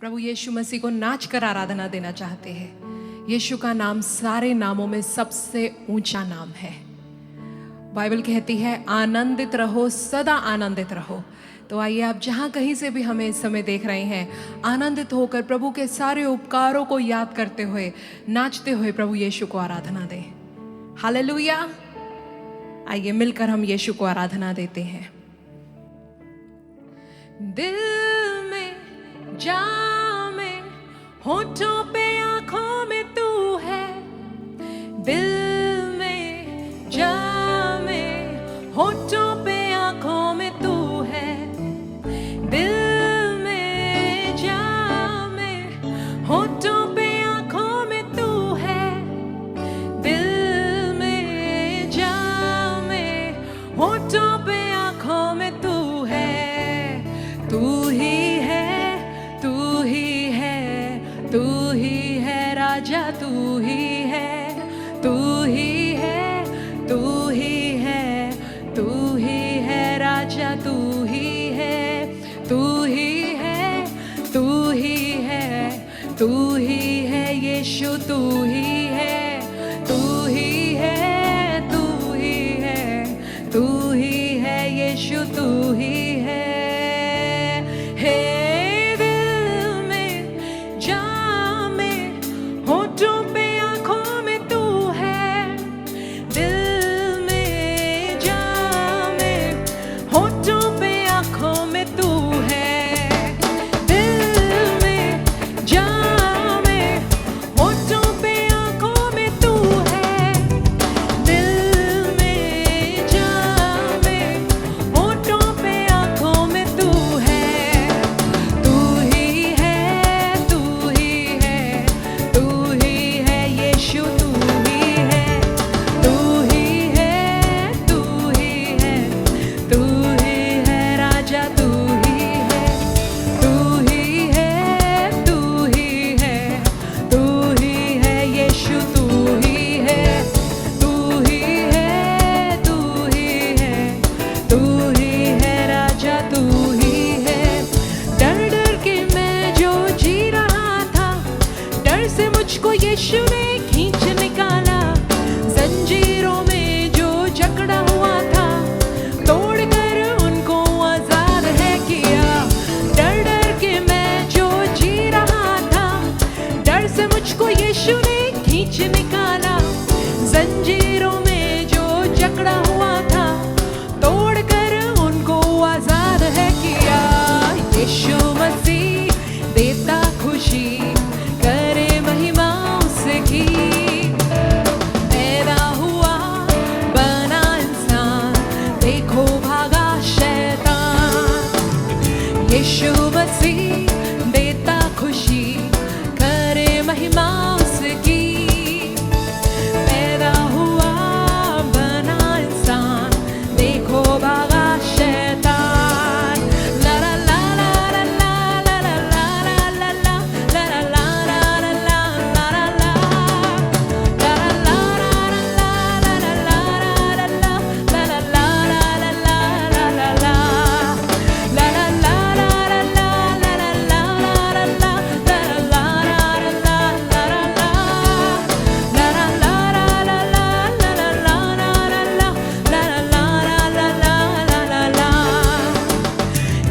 प्रभु यीशु मसीह को नाच कर आराधना देना चाहते हैं। यीशु का नाम सारे नामों में सबसे ऊंचा नाम है। बाइबल कहती है आनंदित रहो, सदा आनंदित रहो। तो आइए आप जहां कहीं से भी हमें इस समय देख रहे हैं, आनंदित होकर प्रभु के सारे उपकारों को याद करते हुए, नाचते हुए प्रभु यीशु को आराधना दें। हालेलुया। आइए मिलकर हम यीशु को आराधना देते हैं। दिल में, जान में, होठों पे, आंखों में तू है। दिल में, जान में, होठों पे, आंखों में तू है। दिल में, जान में, होठों पे, आंखों में तू है। दिल में, जान में, होठों पे, आंखों में तू है। तू ही है, तू ही है, तू ही है राजा, तू ही है, तू ही है, तू ही है, तू ही है राजा, तू ही है, तू ही है, तू ही है, तू ही है यीशु, तू ही है, तू ही है, तू ही है, तू ही है यीशु, तू ही है। हे दिल में, जान में, होठों पे, आंखों में तू है। दिल में, जान में, होठों पे, आंखों में तू है। दिल में, जान में, होठों पे, आंखों में तू है। दिल में, जान में, होठों पे, आंखों में तू है। तू ही है, तू ही है, तू ही है यीशु, तू ही है, तू ही है, तू ही है, तू ही है राजा, तू ही है, तू ही है, तू ही है, तू ही है यीशु, तू ही है, तू ही है, तू ही है, तू ही है राजा, तू ही है। डर डर के मैं जो जी रहा था, डर से मुझको यीशु ने खींच निकाला। जंजीरों में जो जकड़ा हुआ था, तोड़कर उनको आजाद है किया। डर डर के मैं जो जी रहा था, डर से मुझको यीशु ने खींच निकाला। जंजीरों में जो जकड़ा हुआ था, तोड़कर उनको आजाद है किया। यीशु मसीह देता खुशी, करे महिमा उसकी। पैदा हुआ, बना इंसान, देखो भागा शैतान। यीशु मसीह देता खुशी, करे महिमा उसकी। पैदा हुआ, बना इंसान, देखो भागा शैतान। ला ला ला ला ला ला ला ला ला ला ला ला ला ला ला ला ला ला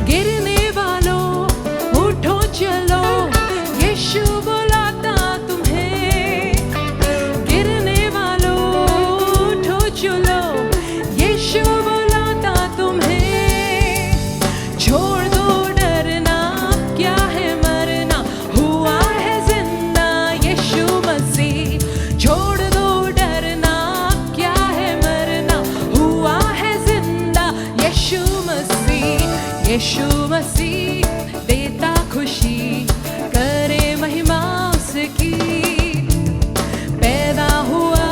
गिरने वालों उठो चलो, यीशु बुलाता तुम्हें। गिरने वालों उठो चलो, यीशु बुलाता तुम्हें। छोड़ दो डरना, क्या है मरना, हुआ है जिंदा यीशु मसीह। छोड़ दो डरना, क्या है मरना, हुआ है जिंदा यीशु मसीह। यीशु मसीह देता खुशी, करे महिमा उसकी। पैदा हुआ,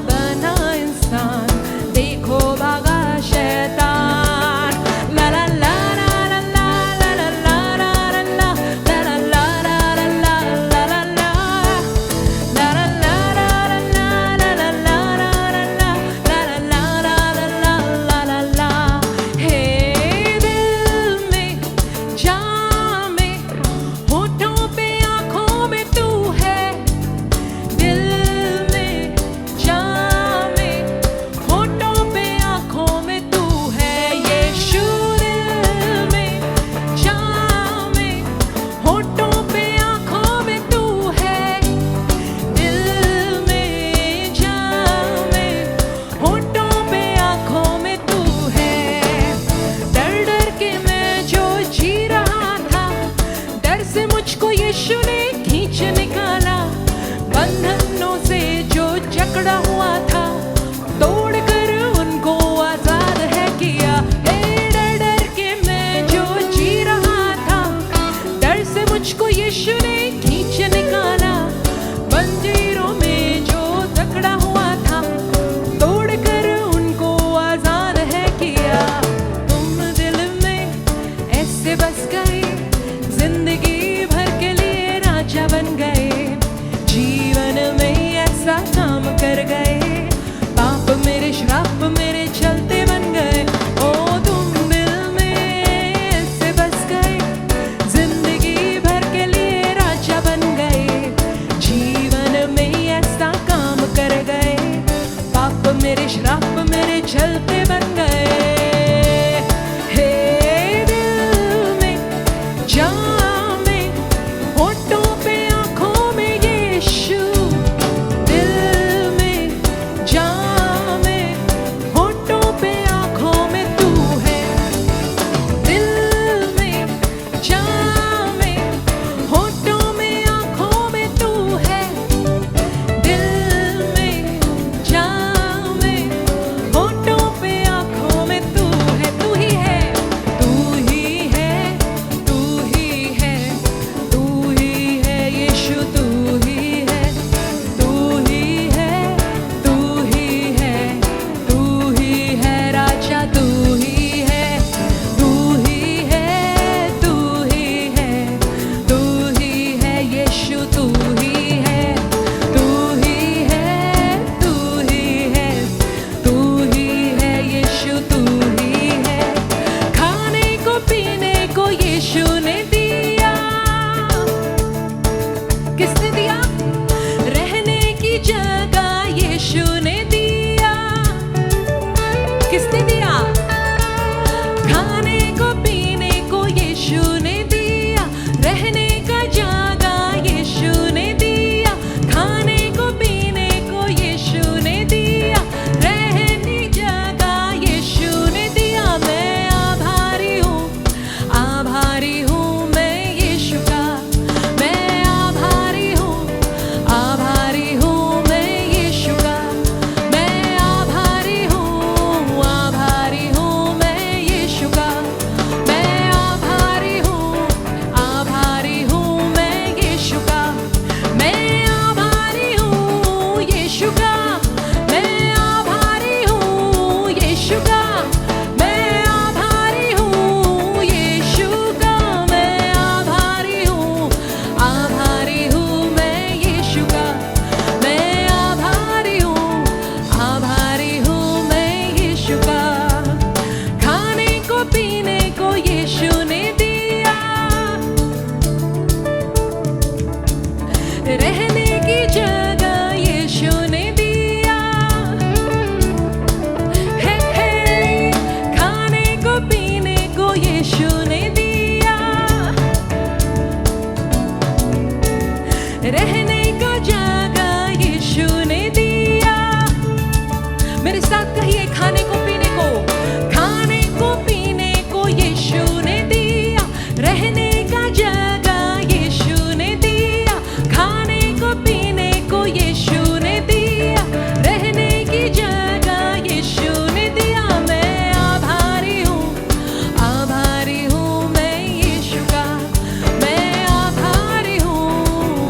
बना इंसान, देखो भागा शैतान। ला ला ला ला ला ला ला ला ला ला ला ला ला ला ला ला ला ला। ला ला ला ला ला ला ला ला ला ला ला ला ला ला ला ला। हे दिल में, मुझको यीशु ने खींच निकाला, बंधनों से जो जकड़ा हुआ था, तोड़कर उनको आजाद है किया। डर डर के मैं जो जी रहा था, डर से मुझको यीशु ने खींच निकाला, बंजीरों में जो जकड़ा हुआ था, तोड़कर उनको आजाद है किया। तुम दिल में ऐसे बस गए, जिंदगी भर के लिए राजा बन गए, जीवन में ऐसा काम कर गए, पाप मेरे श्राप मेरे चलते बन गए। ओ तुम दिल में ऐसे बस गए, जिंदगी भर के लिए राजा बन गए, जीवन में ऐसा काम कर गए, पाप मेरे श्राप मेरे चलते बन गए। हे दिल में जान में, होठों पे आँखों में यीशु, दिल में जान में, होठों पे आँखों में तू है, दिल में जान में, होठों में आँखों में तू है, दिल में जान में, होठों पे आँखों में तू है। तू ही है, तू ही है, तू ही है, तू ही है यीशु, तू ही है, तू ही है, तू ही है, तू ही है राजा, तू ही है, तू ही है, तू ही है, तू ही है यीशु, तू ही है, तू ही है, तू ही है, तू ही है यीशु, तू ही है। खाने को पीने को यीशु ने दिया, किसने दिया? रहने की जगह यीशु ने दिया, किसने दिया? खाने को पीने को यीशु ने दिया, रहने का जगह यीशु ने दिया, खाने को पीने को यीशु ने दिया, रहने जगह यीशु ने दिया। मैं आभारी हूँ मैं यीशु का, मैं आभारी हूँ मैं यीशु का, मैं आभारी हूँ मैं यीशु का, मैं आभारी हूँ मैं यीशु का, मैं आभारी हूँ यीशु का, मैं आभारी हूँ यीशु का, मैं आभारी हूँ यीशु का, मैं आभारी हूँ मैं यीशु का, मैं आभारी हूँ मैं यीशु का। खाने को पीने को यीशु ने दिया, रहने की जगह यीशु ने दिया, हे खाने को पीने को यीशु ने दिया, रहने का जगह यीशु ने दिया। मेरे साथ कहिए, खाने को पीने को, खाने को पीने को यीशु ने दिया, रहने का जगह यीशु ने दिया, खाने को पीने को यीशु ने दिया, रहने की जगह यीशु ने दिया। मैं आभारी हूँ मैं यीशु का, मैं आभारी हूँ